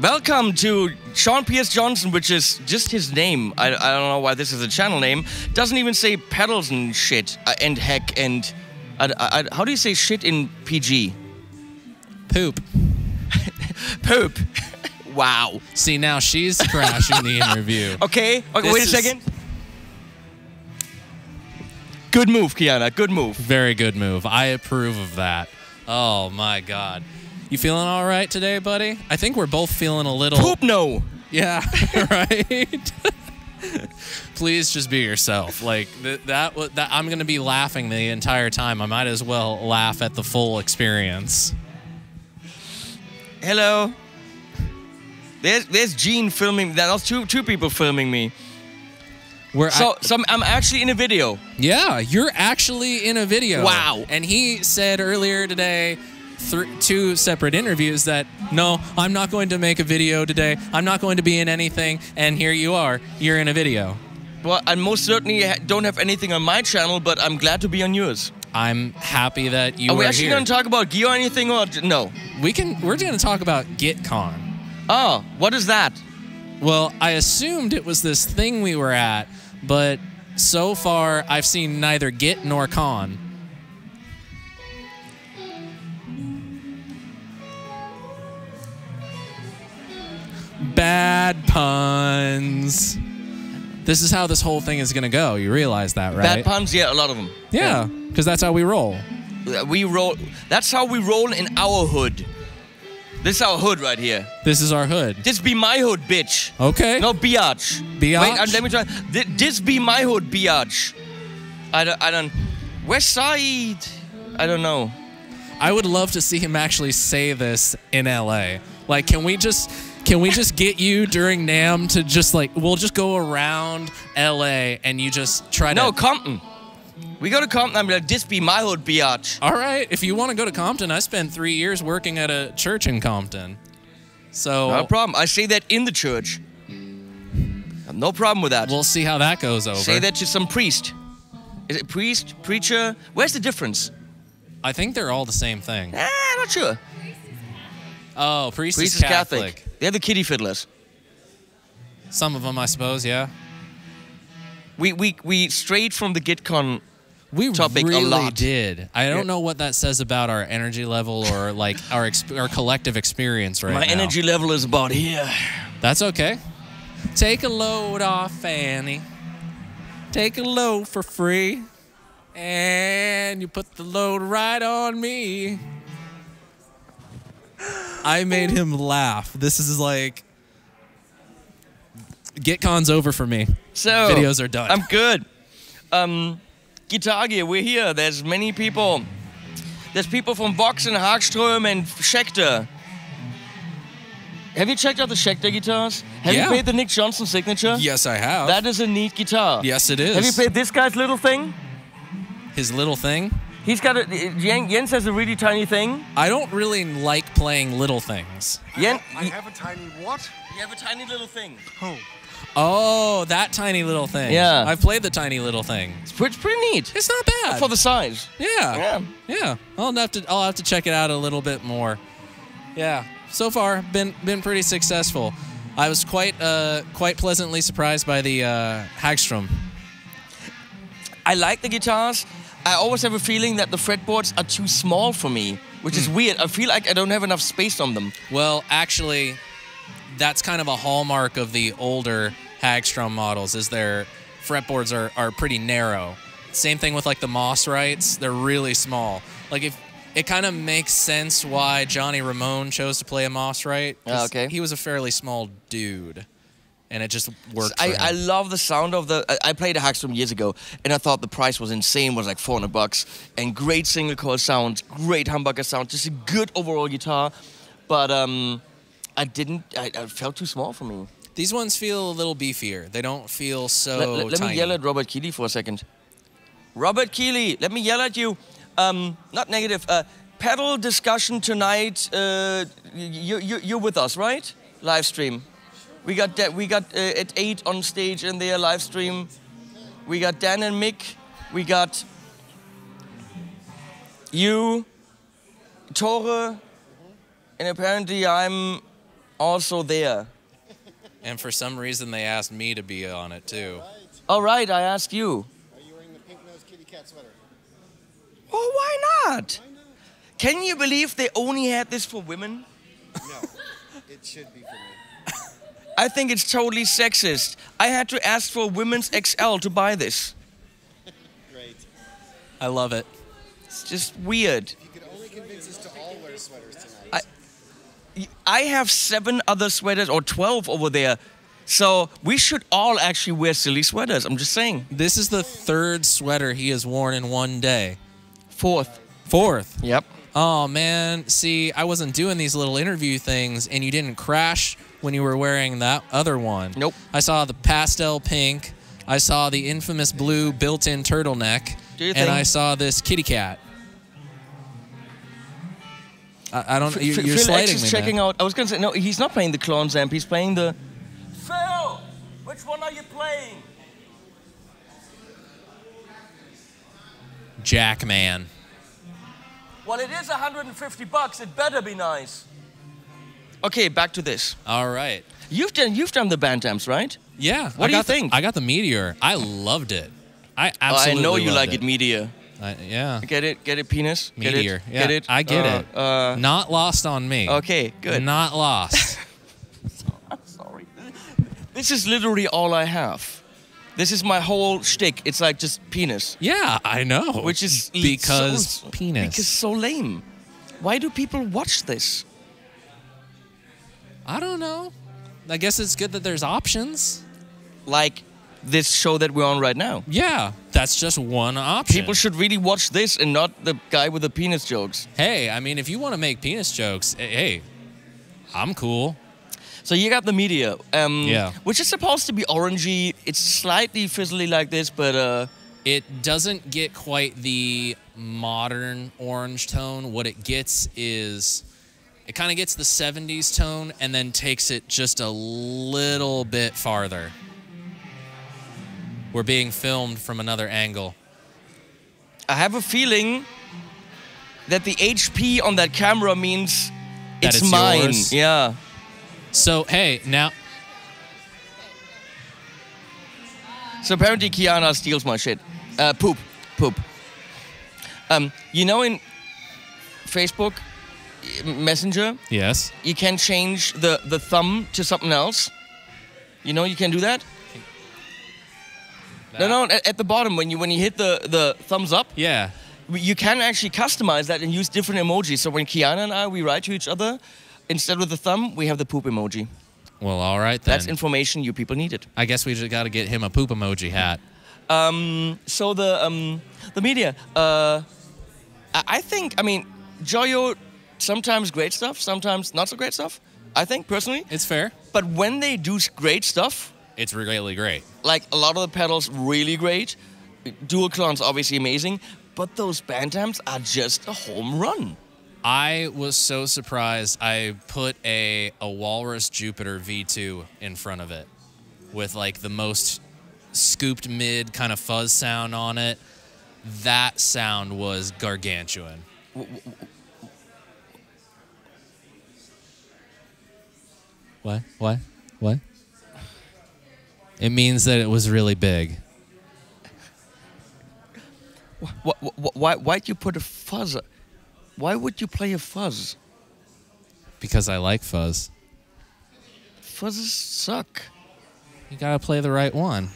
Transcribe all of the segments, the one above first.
Welcome to Sean Pierce Johnson, which is just his name. I don't know why this is a channel name. Doesn't even say pedals and shit and heck and... how do you say shit in PG? Poop. Poop. Wow. See, now she's crashing the interview. Okay, wait a second. Good move, Kianna, good move. Very good move. I approve of that. Oh, my God. You feeling all right today, buddy? I think we're both feeling a little... Poop no! Yeah, right? Please just be yourself. Like, that I'm going to be laughing the entire time. I might as well laugh at the full experience. Hello. There's Gene filming. There's two people filming me. I'm actually in a video. Yeah, you're actually in a video. Wow. And he said earlier today... two separate interviews that, no, I'm not going to make a video today. I'm not going to be in anything. And here you are. You're in a video. Well, I most certainly don't have anything on my channel, but I'm glad to be on yours. I'm happy that you are here. Are we actually going to talk about gear or anything, or no? We're going to talk about GuitCon. Oh, what is that? Well, I assumed it was this thing we were at, but so far I've seen neither Git nor Con. Bad puns. This is how this whole thing is going to go. You realize that, right? Bad puns, yeah, a lot of them. Yeah, because that's how we roll. We roll. That's how we roll in our hood. This is our hood right here. This is our hood. This be my hood, bitch. Okay. No, biatch. Biatch? Wait, let me try. This be my hood, biatch. I don't. West Side. I don't know. I would love to see him actually say this in LA. Like, can we just get you during NAMM to just like, we'll just go around LA and you just try to... No, Compton. We go to Compton, I'm like, this be my hood, biatch. All right, if you want to go to Compton, I spent 3 years working at a church in Compton. So... No problem. I say that in the church. No problem with that. We'll see how that goes over. Say that to some priest. Is it priest, preacher? Where's the difference? I think they're all the same thing. Not sure. Oh, priest is Catholic. They're the kiddie fiddlers. Some of them, I suppose, yeah. We strayed from the GuitCon topic really a lot. Did. I don't know what that says about our energy level or like our collective experience right now. My energy level is about here. That's okay. Take a load off, Annie. Take a load for free. And you put the load right on me. I made him laugh. This is like... GuitCon's over for me. So... Videos are done. I'm good. Guitar gear, we're here. There's many people. There's people from Vox and Hagstrom and Schecter. Have you checked out the Schecter guitars? Have you played the Nick Johnson signature? Yes, I have. That is a neat guitar. Yes, it is. Have you played this guy's little thing? His little thing? He's got a... Jens has a really tiny thing. I don't really like playing little things. I have a tiny what? You have a tiny little thing. Oh. Oh, that tiny little thing. Yeah. I've played the tiny little thing. It's pretty neat. It's not bad. For the size. Yeah. Yeah. I'll have to check it out a little bit more. Yeah. So far, been pretty successful. I was quite pleasantly surprised by the Hagstrom. I like the guitars. I always have a feeling that the fretboards are too small for me, which is weird. I feel like I don't have enough space on them. Well, actually, that's kind of a hallmark of the older Hagstrom models, is their fretboards are pretty narrow. Same thing with like the Moss Rights. They're really small. Like if it kind of makes sense why Johnny Ramone chose to play a Moss Right. Okay. He was a fairly small dude. And it just worked for him. I love the sound of the... I played a Hagstrom years ago, and I thought the price was insane. It was like $400. And great single coil sound, great humbucker sound, just a good overall guitar. But I felt too small for me. These ones feel a little beefier. They don't feel so Let me yell at Robert Keeley for a second. Robert Keeley, let me yell at you. Not negative. Pedal discussion tonight. You're with us, right? Live stream. We got at 8 on stage in their live stream. We got Dan and Mick. We got you, Tore, and apparently I'm also there. And for some reason, they asked me to be on it, too. All right, I asked you. Are you wearing the pink-nosed kitty cat sweater? Oh, why not? Can you believe they only had this for women? No, it should be for me. I think it's totally sexist. I had to ask for women's XL to buy this. Great. I love it. It's just weird. You could only convince us to all wear sweaters tonight. I have 7 other sweaters, or 12 over there. So we should all actually wear silly sweaters. I'm just saying. This is the 3rd sweater he has worn in one day. 4th. 4th. Yep. Oh, man. See, I wasn't doing these little interview things, and you didn't crash when you were wearing that other one. Nope. I saw the pastel pink. I saw the infamous blue built-in turtleneck. And I saw this kitty cat. I don't... You're Phil X slighting is me, checking man. out... I was going to say, no, he's not playing the Clones amp. He's playing the... Phil! Which one are you playing? Jackman. Well, it is $150. It better be nice. Okay, back to this. All right. You've done the band amps, right? Yeah. What do you think? I got the Meteor. I loved it. I absolutely I know you loved like it, Meteor. Yeah. Get it, penis? Meteor. Get it? Yeah, Get it? I get it. Not lost on me. Okay, good. Not lost. I'm sorry. This is literally all I have. This is my whole shtick. It's like just penis. Yeah, I know. Which is because penis. Because so lame. Why do people watch this? I don't know. I guess it's good that there's options. Like this show that we're on right now. Yeah, that's just one option. People should really watch this and not the guy with the penis jokes. Hey, I mean, if you want to make penis jokes, hey, I'm cool. So you got the Meteor, yeah, which is supposed to be orangey. It's slightly fizzly like this, but it doesn't get quite the modern orange tone. What it gets is, it kind of gets the 70s tone and then takes it just a little bit farther. We're being filmed from another angle. I have a feeling that the HP on that camera means That it's it's mine. yours? Yeah. So, hey, now... So apparently Kianna steals my shit. Poop. You know in Facebook Messenger, Yes. you can change the thumb to something else. You know you can do that? No, at the bottom when you hit the thumbs up, Yeah. you can actually customize that and use different emojis. So when Kianna and I, we write to each other, instead of the thumb, we have the poop emoji. Well, all right then. That's information you people needed. I guess we just got to get him a poop emoji hat. So the media, I think, I mean, Joyo, sometimes great stuff, sometimes not so great stuff, I think, personally. It's fair. But when they do great stuff, It's really great. like a lot of the pedals really great, dual clones obviously amazing, but those band amps are just a home run. I was so surprised. I put a Walrus Jupiter V2 in front of it with like the most scooped mid kind of fuzz sound on it. That sound was gargantuan. What? It means that it was really big. Why'd you put a fuzz? Why would you play a fuzz? Because I like fuzz. Fuzzes suck. You gotta play the right one.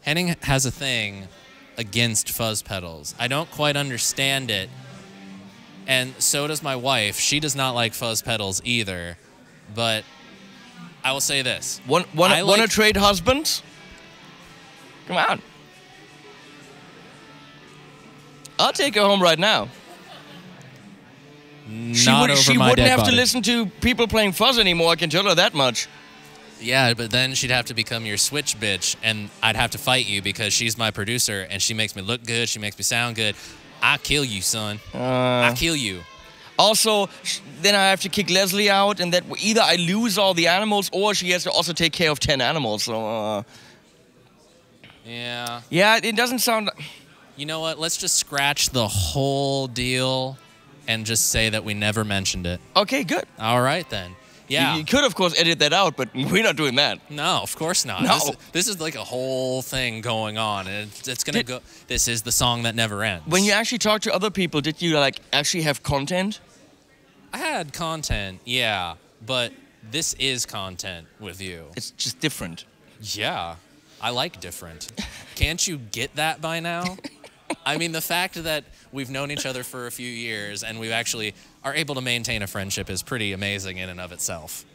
Henning has a thing against fuzz pedals. I don't quite understand it. And so does my wife. She does not like fuzz pedals either. But I will say this. Want to trade husbands? Come on. I'll take her home right now. She wouldn't have to listen to people playing fuzz anymore, I can tell her that much. Yeah, but then she'd have to become your switch bitch, and I'd have to fight you because she's my producer, and she makes me look good, she makes me sound good. I kill you, son. I kill you. Also, then I have to kick Leslie out, and that either I lose all the animals, or she has to also take care of 10 animals. So, yeah. Yeah, it doesn't sound... You know what? Let's just scratch the whole deal and just say that we never mentioned it. Okay, good. All right, then. Yeah. You could, of course, edit that out, but we're not doing that. No, of course not. No. This is like a whole thing going on, and it's going to go... This is the song that never ends. When you actually talk to other people, did you, like, actually have content? I had content, yeah, but this is content with you. It's just different. Yeah, I like different. Can't you get that by now? I mean, the fact that we've known each other for a few years and we actually are able to maintain a friendship is pretty amazing in and of itself.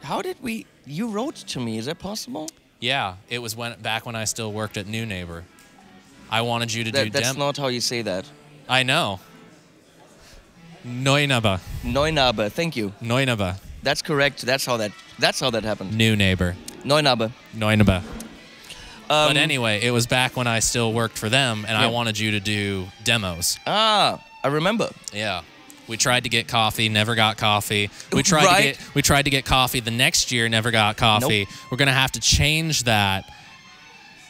How did we... You wrote to me, is that possible? Yeah, it was back when I still worked at New Neighbor. I wanted you to do... That's not how you say that. I know. Neunaber. Neunaber, thank you. Neunaber. That's correct. That's how that happened. New Neighbor. Neunaber. Neunaber. But anyway, it was back when I still worked for them, and I wanted you to do demos. Ah, I remember. Yeah. We tried to get coffee, never got coffee. We tried to get coffee the next year, never got coffee. Nope. We're going to have to change that.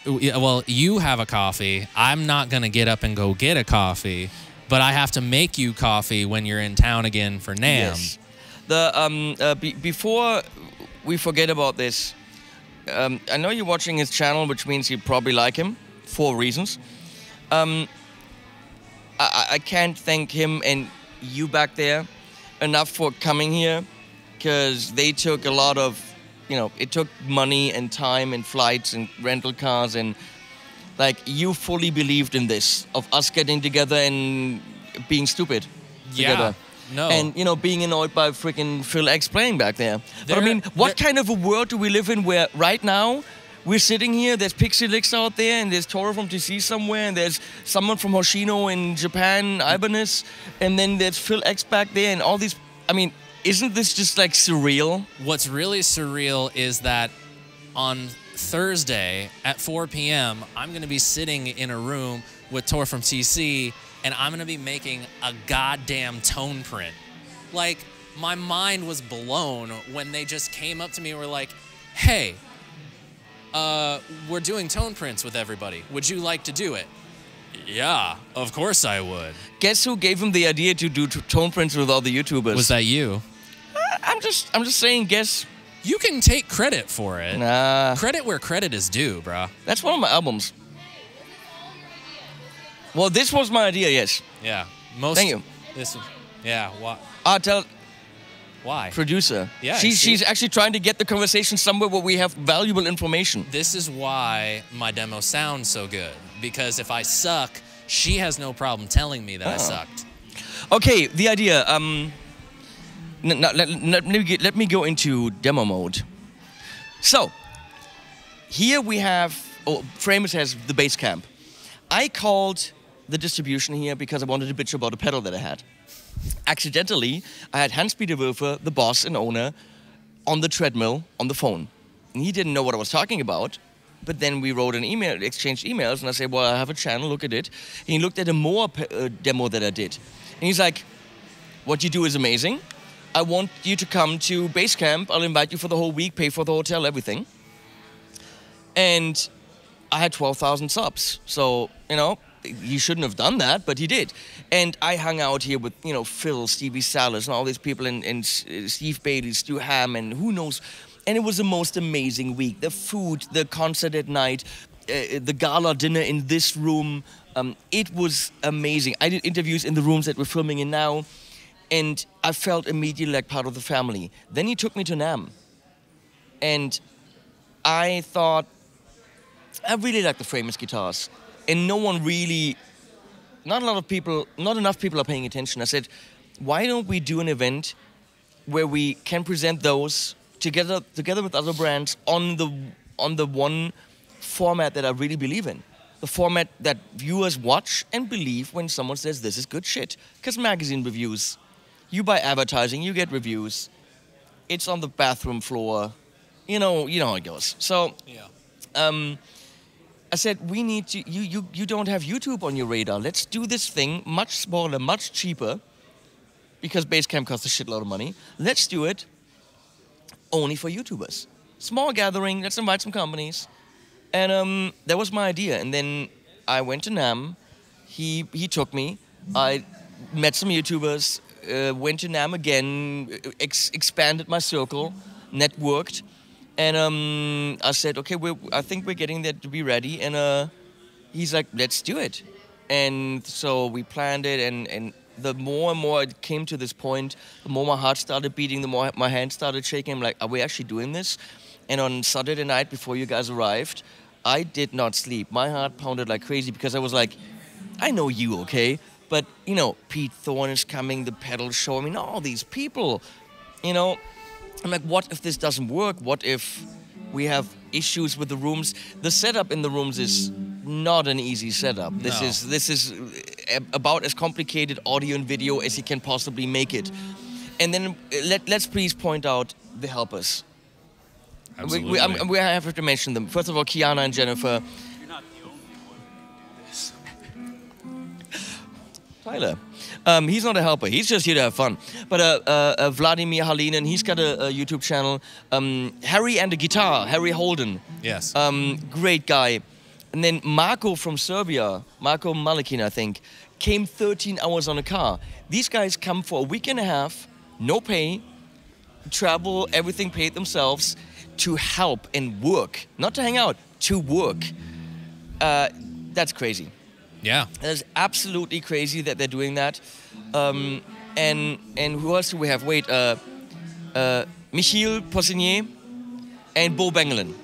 Well, you have a coffee. I'm not going to get up and go get a coffee, but I have to make you coffee when you're in town again for NAMM. Yes. Before we forget about this, I know you're watching his channel, which means you probably like him for reasons. I can't thank him and you back there enough for coming here, because they took a lot of, it took money and time and flights and rental cars, and like you fully believed in this of us getting together and being stupid together. No. And, being annoyed by freaking Phil X playing back there. But I mean, what kind of a world do we live in where right now we're sitting here, there's PHIL X out there, and there's Toro from TC somewhere, and there's someone from Hoshino in Japan, Ibanez, and then there's Phil X back there, and all these... I mean, isn't this just, like, surreal? What's really surreal is that on Thursday at 4 p.m., I'm going to be sitting in a room with Toro from TC, and I'm going to be making a goddamn tone print. Like, my mind was blown when they just came up to me and were like, hey, we're doing tone prints with everybody. Would you like to do it? Yeah, of course I would. Guess who gave him the idea to do tone prints with all the YouTubers? Was that you? I'm just saying, guess. You can take credit for it. Nah. Credit where credit is due, bruh. That's one of my albums. Well, this was my idea, yes. Yeah. Thank you. Yeah, what? Why? Producer. Yeah, she's actually trying to get the conversation somewhere where we have valuable information. This is why my demo sounds so good. Because if I suck, she has no problem telling me that I sucked. Okay, the idea. Let me go into demo mode. So, here we have... Framus has the bass camp. I called the distribution here because I wanted to bitch about a pedal that I had. Accidentally, I had Hans-Peter Wilfer, the boss and owner, on the treadmill on the phone. And he didn't know what I was talking about. But then we wrote an email, exchanged emails, and I said, well, I have a channel, look at it. And he looked at a more demo that I did. And he's like, what you do is amazing. I want you to come to base camp. I'll invite you for the whole week, pay for the hotel, everything. And I had 12,000 subs. So, he shouldn't have done that, but he did. And I hung out here with, Phil, Stevie Salas, and all these people, and Steve Bailey, Stu Ham, and who knows. And it was the most amazing week. The food, the concert at night, the gala dinner in this room. It was amazing. I did interviews in the rooms that we're filming in now, and I felt immediately like part of the family. Then he took me to NAMM. And I thought, I really like the Framus guitars. And not enough people are paying attention. I said, why don't we do an event where we can present those together with other brands on the one format that I really believe in. The format that viewers watch and believe when someone says this is good shit. Because magazine reviews, you buy advertising, you get reviews. It's on the bathroom floor. You know how it goes. So, I said, we need to, you don't have YouTube on your radar. Let's do this thing much smaller, much cheaper, because Basecamp costs a shitload of money. Let's do it only for YouTubers. Small gathering, let's invite some companies. And that was my idea. And then I went to NAMM. He took me. I met some YouTubers, went to NAMM again, expanded my circle, networked, and I said, okay, I think we're getting there to be ready, and he's like, let's do it. And so we planned it, and the more and more it came to this point, the more my heart started beating, the more my hands started shaking. I'm like, are we actually doing this? And on Saturday night, before you guys arrived, I did not sleep. My heart pounded like crazy because I was like, I know you, okay? But, you know, Pete Thorne is coming, the pedal show, I mean, all these people, you know. I'm like, what if this doesn't work? What if we have issues with the rooms? The setup in the rooms is not an easy setup. No. This is about as complicated audio and video as you can possibly make it. And then let's please point out the helpers. Absolutely. We have to mention them. First of all, Kianna and Jennifer. You're not the only one doing this. Tyler. He's not a helper. He's just here to have fun. But Vladimir Halinen, he's got a YouTube channel. Harry and the Guitar, Harry Holden. Yes. Great guy. And then Marco from Serbia, Marco Malikin, I think, came 13 hours on a car. These guys come for a week and a half, no pay, travel, everything paid themselves, to help and work. Not to hang out, to work. That's crazy. Yeah. That is absolutely crazy that they're doing that. And who else do we have? Wait, Michiel Posigny and Bo Bengelin.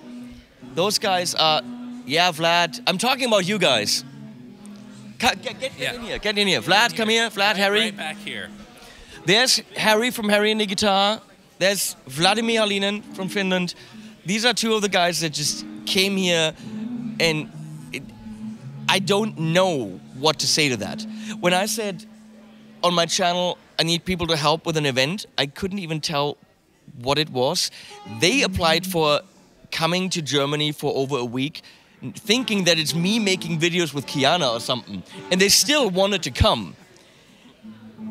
Those guys are, yeah, Vlad. I'm talking about you guys. Get in here, get in here. Vlad, come here. Vlad, Harry. Right back here. There's Harry from Harry and the Guitar. There's Vladimir Halinen from Finland. These are two of the guys that just came here, and I don't know what to say to that. When I said on my channel, I need people to help with an event, I couldn't even tell what it was. They applied for coming to Germany for over a week, thinking that it's me making videos with Kianna or something. And they still wanted to come.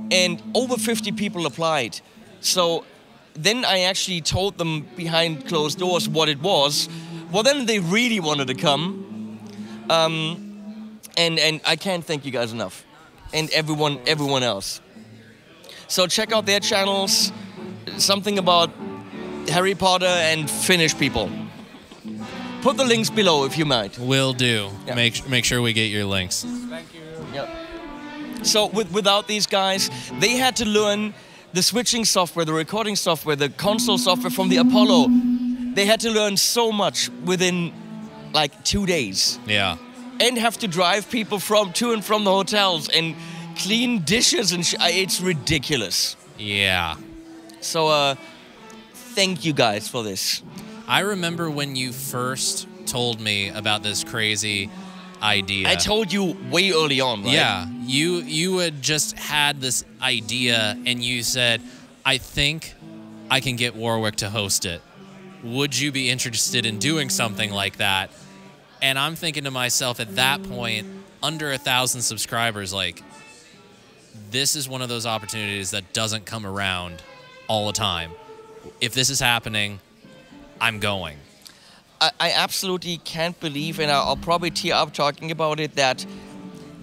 And over 50 people applied. So then I actually told them behind closed doors what it was. Well, then they really wanted to come. And I can't thank you guys enough. And everyone else. So check out their channels. Something about Harry Potter and Finnish people. Put the links below if you might. Will do. Yeah. Make sure we get your links. Thank you. Yep. So without these guys, they had to learn the switching software, the recording software, the console software from the Apollo. They had to learn so much within like 2 days. Yeah. And have to drive people to and from the hotels and clean dishes and it's ridiculous. Yeah. So thank you guys for this. I remember when you first told me about this crazy idea. I told you way early on, right? Yeah, you had just had this idea and you said, I think I can get Warwick to host it. Would you be interested in doing something like that? And I'm thinking to myself at that point, under 1,000 subscribers, like, this is one of those opportunities that doesn't come around all the time. If this is happening, I'm going. I absolutely can't believe, and I'll probably tear up talking about it, that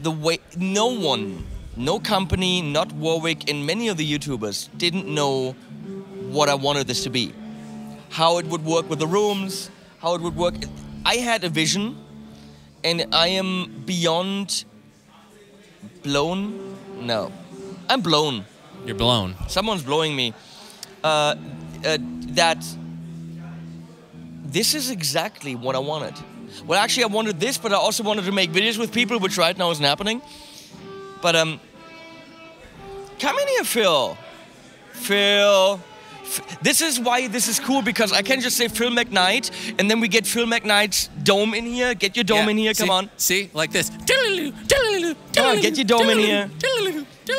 the way no company, not Warwick, and many of the YouTubers didn't know what I wanted this to be. How it would work with the rooms, how it would work. I had a vision, and I am beyond blown. No, I'm blown. You're blown. Someone's blowing me. That this is exactly what I wanted. Well, actually, I wanted this, but I also wanted to make videos with people, which right now isn't happening. But come in here, Phil. Phil. This is why this is cool, because I can just say Phil McKnight, and then we get Phil McKnight's dome in here. Get your dome in here, come on. See, like this. Come on, get your dome in here.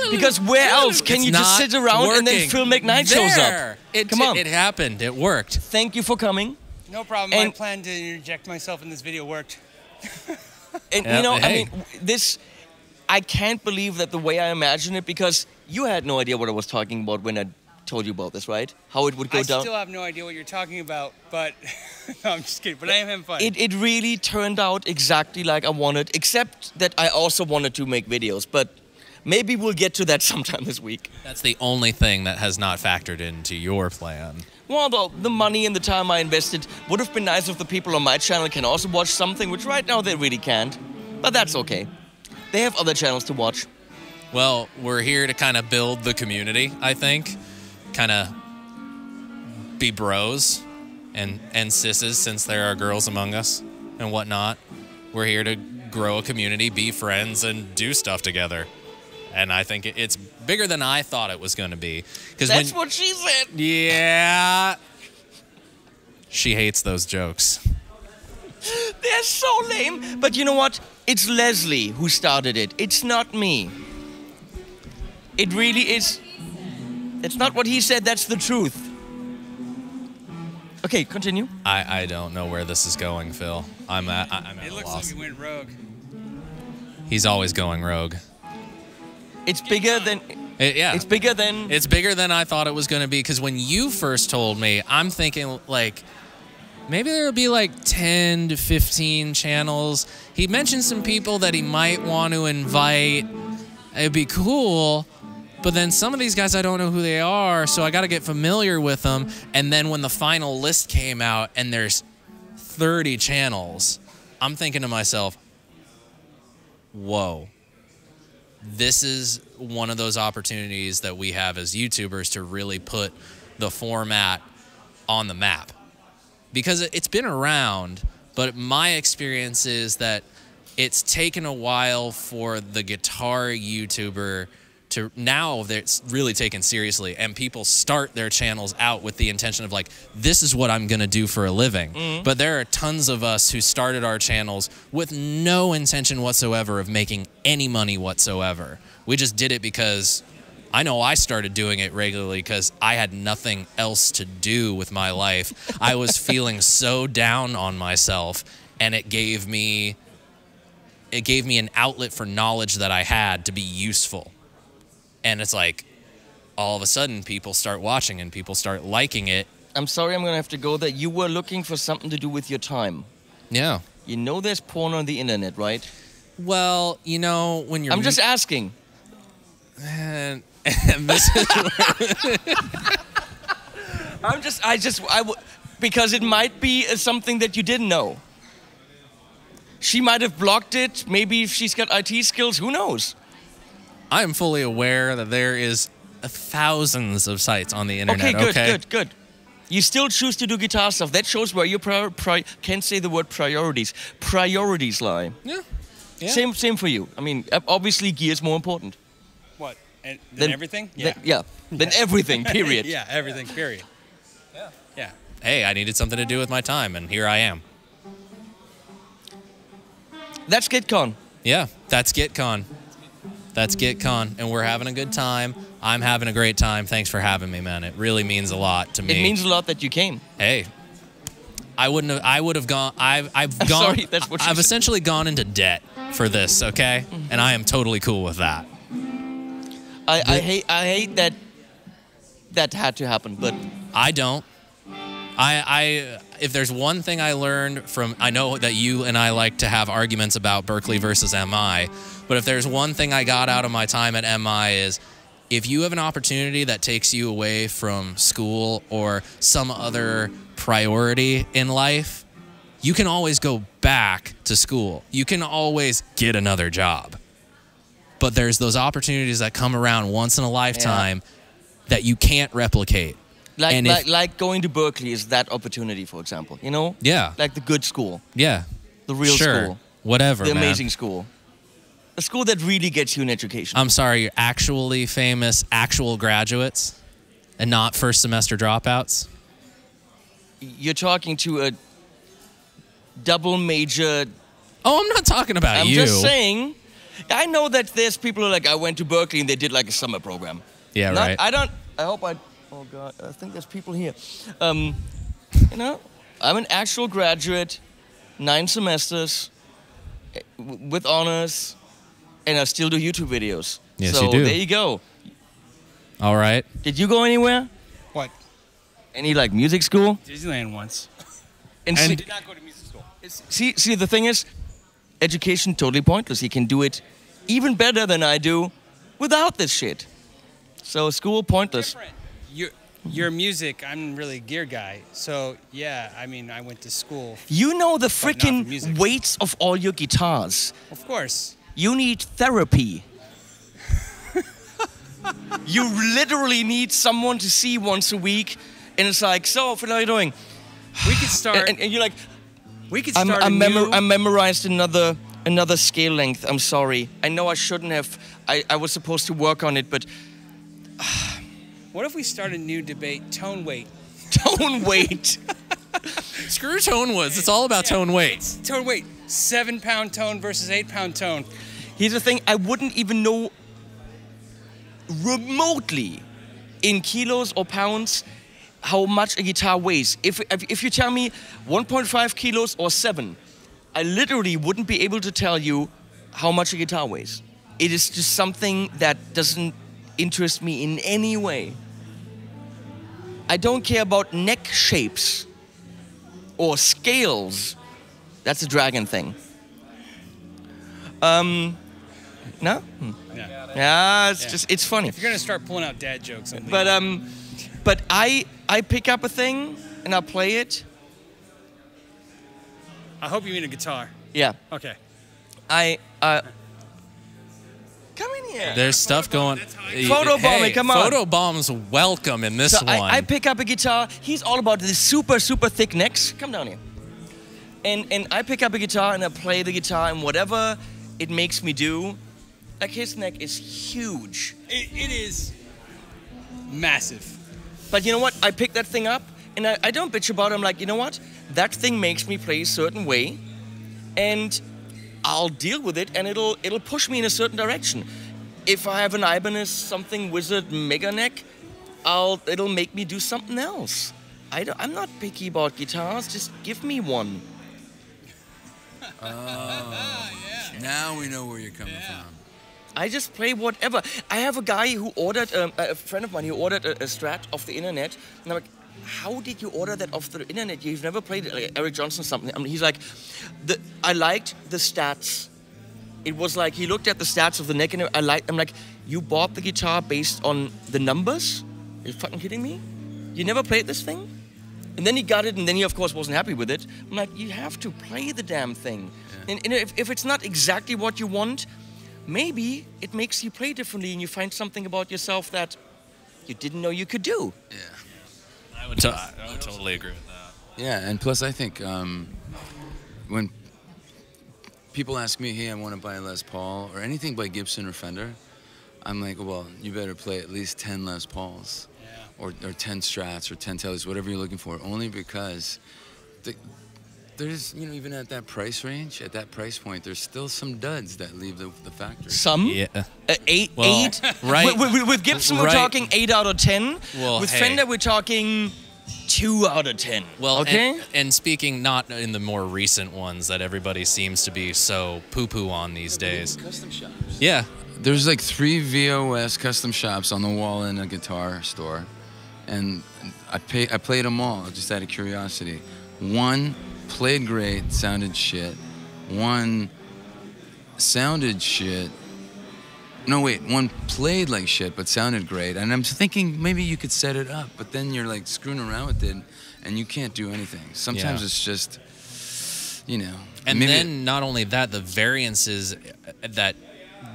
Because where else can you just sit around and then Phil McKnight shows up? Come on. It happened. It worked. Thank you for coming. No problem. My plan to interject myself in this video worked. And you know, I mean, I can't believe that the way I imagine it, because you had no idea what I was talking about when I told you about this, right? How it would go down. I still have no idea what you're talking about, but no, I'm just kidding. But I am having fun. It really turned out exactly like I wanted, except that I also wanted to make videos. But Maybe we'll get to that sometime this week. That's the only thing that has not factored into your plan. Well, the money and the time I invested would have been nice if the people on my channel can also watch something, which right now they really can't. But that's okay. They have other channels to watch. Well, we're here to kind of build the community, I think. Kind of be bros and sisses, since there are girls among us and whatnot. We're here to grow a community, be friends, and do stuff together. And I think it's bigger than I thought it was going to be. That's what she said. Yeah. She hates those jokes. They're so lame. But you know what? It's Leslie who started it. It's not me. It really is. It's not what he said. That's the truth. Okay, continue. I don't know where this is going, Phil. I'm at It a looks loss. like he went rogue. He's always going rogue. It's bigger than... Yeah. It's bigger than... It's bigger than I thought it was going to be, because when you first told me, I'm thinking, like, maybe there would be, like, 10 to 15 channels. He mentioned some people that he might want to invite. It'd be cool. But then some of these guys, I don't know who they are, so I got to get familiar with them. And then when the final list came out and there's 30 channels, I'm thinking to myself, whoa. This is one of those opportunities that we have as YouTubers to really put the format on the map. Because it's been around, but my experience is that it's taken a while for the guitar YouTuber to now that's really taken seriously, and people start their channels out with the intention of like, this is what I'm gonna do for a living. But there are tons of us who started our channels with no intention whatsoever of making any money whatsoever. We just did it because I know I started doing it regularly because I had nothing else to do with my life. I was feeling so down on myself, and it gave me an outlet for knowledge that I had to be useful. And it's like, all of a sudden, people start watching and people start liking it. I'm sorry, I'm going to have to go there. You were looking for something to do with your time. Yeah. You know there's porn on the internet, right? Well, you know, when you're... I'm just asking. And this is where... because it might be something that you didn't know. She might have blocked it. Maybe if she's got IT skills, who knows? I am fully aware that there is thousands of sites on the internet. Okay, good. You still choose to do guitar stuff. That shows where your can't say the word priorities. Priorities lie. Yeah. Same for you. I mean, obviously, gear is more important. What? Than everything? Yeah. Than everything. Period. Yeah, everything. Period. Yeah. Hey, I needed something to do with my time, and here I am. That's GuitCon. Yeah, that's GuitCon. That's GuitCon, and we're having a good time. I'm having a great time. Thanks for having me, man. It really means a lot to me. It means a lot that you came. Hey, I would have gone. I've gone. Sorry, that's what I've essentially gone into debt for this. Okay, and I am totally cool with that. I hate that had to happen, but I don't. If there's one thing I learned from, I know that you and I like to have arguments about Berkeley versus MI, but if there's one thing I got out of my time at MI is, if you have an opportunity that takes you away from school or some other priority in life, you can always go back to school. You can always get another job. But there's those opportunities that come around once in a lifetime that you can't replicate. Like going to Berkeley is that opportunity, for example, you know? Yeah. Like the good school. Yeah. The real school. Whatever, The man. amazing school. A school that really gets you an education. I'm sorry, you're actually famous, actual graduates and not first semester dropouts? You're talking to a double major... Oh, I'm not talking about you. I'm just saying, I know that there's people who are like, I went to Berkeley and they did like a summer program. Yeah, right. Oh God, I think there's people here. You know, I'm an actual graduate, 9 semesters, with honors, and I still do YouTube videos. Yes, so you do. There you go. All right. Did you go anywhere? What? Any like music school? Disneyland once. And Did not go to music school. see, the thing is, education totally pointless. He can do it even better than I do, without this shit. So school pointless. Your music, I'm really a gear guy. So yeah, I mean, I went to school. You know the But not for freaking music. weights of all your guitars. Of course. You need therapy. You literally need someone to see once a week, and it's like, so, Phil, how are you doing? We could start. And you're like, we could start. I memorized another scale length. I'm sorry. I know I shouldn't have. I was supposed to work on it, but What if we start a new debate? Tone weight. tone weight. Screw tone woods. It's all about tone weights. Tone weight. 7-pound tone versus 8-pound tone. Here's the thing. I wouldn't even know remotely in kilos or pounds how much a guitar weighs. If you tell me 1.5 kilos or 7, I literally wouldn't be able to tell you how much a guitar weighs. It is just something that doesn't interest me in any way. I don't care about neck shapes or scales. That's a dragon thing. No? Yeah, it's just, it's funny. If you're gonna start pulling out dad jokes, I'm leaving. But I pick up a thing and I play it. I hope you mean a guitar. Yeah. Okay. Come in here. There's stuff going. Photobombing, come on. Photobombs, welcome in this So one. I pick up a guitar. He's all about the super thick necks. Come down here. And I pick up a guitar and I play the guitar and whatever it makes me do. Like his neck is huge. It is massive. But you know what? I pick that thing up and I don't bitch about it. I'm like, you know what? That thing makes me play a certain way, and I'll deal with it, and it'll push me in a certain direction. If I have an Ibanez something wizard mega neck, it'll make me do something else. I'm not picky about guitars. Just give me one. Now we know where you're coming from. I just play whatever. I have a guy who ordered, a friend of mine, who ordered a Strat off the internet. And I'm like, how did you order that off the internet? You've never played it, like Eric Johnson something. I mean, he's like, I liked the stats. It was like, he looked at the stats of the neck and I'm like, you bought the guitar based on the numbers? Are you fucking kidding me? You never played this thing? And then he got it, and then he, of course, wasn't happy with it. I'm like, you have to play the damn thing. Yeah. And if it's not exactly what you want, maybe it makes you play differently and you find something about yourself that you didn't know you could do. Yeah. I would totally agree with that. Yeah, and plus I think when people ask me, hey, I want to buy a Les Paul or anything by Gibson or Fender, I'm like, well, you better play at least 10 Les Pauls. Or 10 Strats or 10 Tellys, whatever you're looking for, only because there's, you know, even at that price range, at that price point, there's still some duds that leave the factory. Some? Yeah. Eight? Right. With Gibson, we're talking 8 out of 10. Well, with hey. Fender, we're talking 2 out of 10. Well, okay? And speaking not in the more recent ones that everybody seems to be so poo-poo on these days. Custom shops. Yeah. There's like 3 VOS custom shops on the wall in a guitar store. And I played them all, just out of curiosity. One played great, sounded shit. One sounded shit. No, wait, one played like shit, but sounded great. And I'm thinking maybe you could set it up, but then you're like screwing around with it, and you can't do anything. Sometimes it's just, you know. And then not only that, the variances that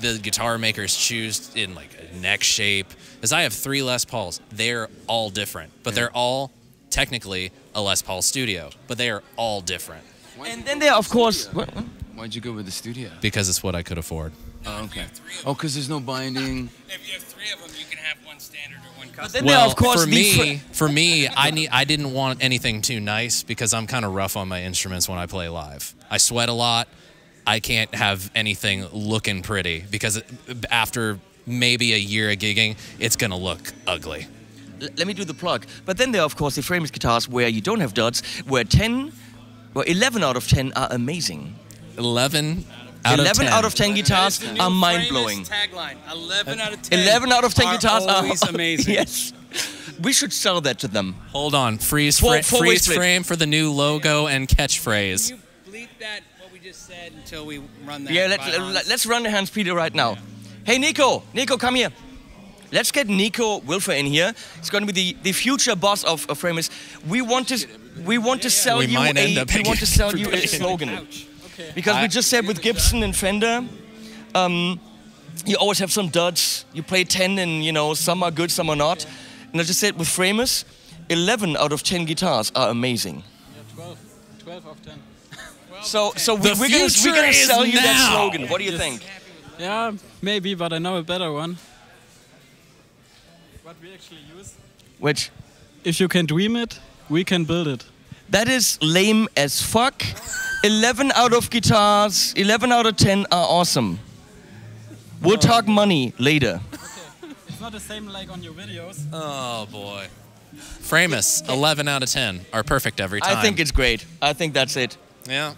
the guitar makers choose in like a neck shape. Because I have 3 Les Pauls. They're all different, but they're all technically a Les Paul Studio, but they are all different. And then there, of course... Why'd you go with the Studio? Because it's what I could afford. Oh, okay. Oh, because there's no binding. If you have 3 of them, you can have one standard or one custom. Then there, of course, for me, I didn't want anything too nice because I'm kind of rough on my instruments when I play live. I sweat a lot. I can't have anything looking pretty because after maybe a year of gigging, it's gonna look ugly. Let me do the plug. But then there are, of course, the Framus guitars where you don't have duds, where 11 out of 10 are amazing. 11 out of 10. 11 out of 10 guitars are mind-blowing. Tagline, 11 out of 10. 11 out of 10 guitars are always amazing. Yes. We should sell that to them. Hold on. Freeze Four-way split. frame for the new logo and catchphrase. Can you bleep that, what we just said, until we run that? Yeah, let's run the Hans Peter right now. Hey, Nico, come here. Let's get Nico Wilfer in here. He's going to be the future boss of Framus. We want to sell you a slogan. Because we just said with Gibson and Fender, you always have some duds. You play 10 and, you know, some are good, some are not. And I just said with Framus, 11 out of 10 guitars are amazing. Yeah, 12 of 10. So we're gonna sell you that slogan. What do you think? Yeah, maybe, but I know a better one. What we actually use? Which? If you can dream it, we can build it. That is lame as fuck. 11 out of guitars, 11 out of 10 are awesome. We'll talk money later. Okay. It's not the same like on your videos. Oh boy. Framus, 11 out of 10 are perfect every time. I think it's great. I think that's it. Yeah.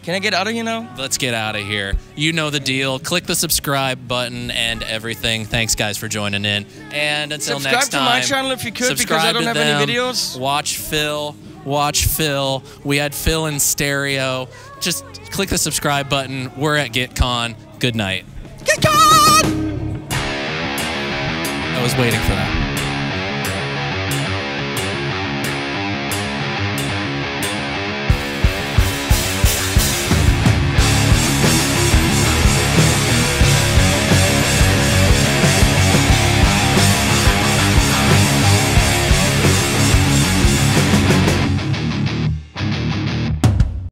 Can I get out of here now? Let's get out of here. You know the deal. Click the subscribe button and everything. Thanks, guys, for joining in. And until next time, subscribe to my channel if you could, because I don't have any videos. Watch Phil. Watch Phil. We had Phil in stereo. Just click the subscribe button. We're at GuitCon. Good night. GuitCon! I was waiting for that.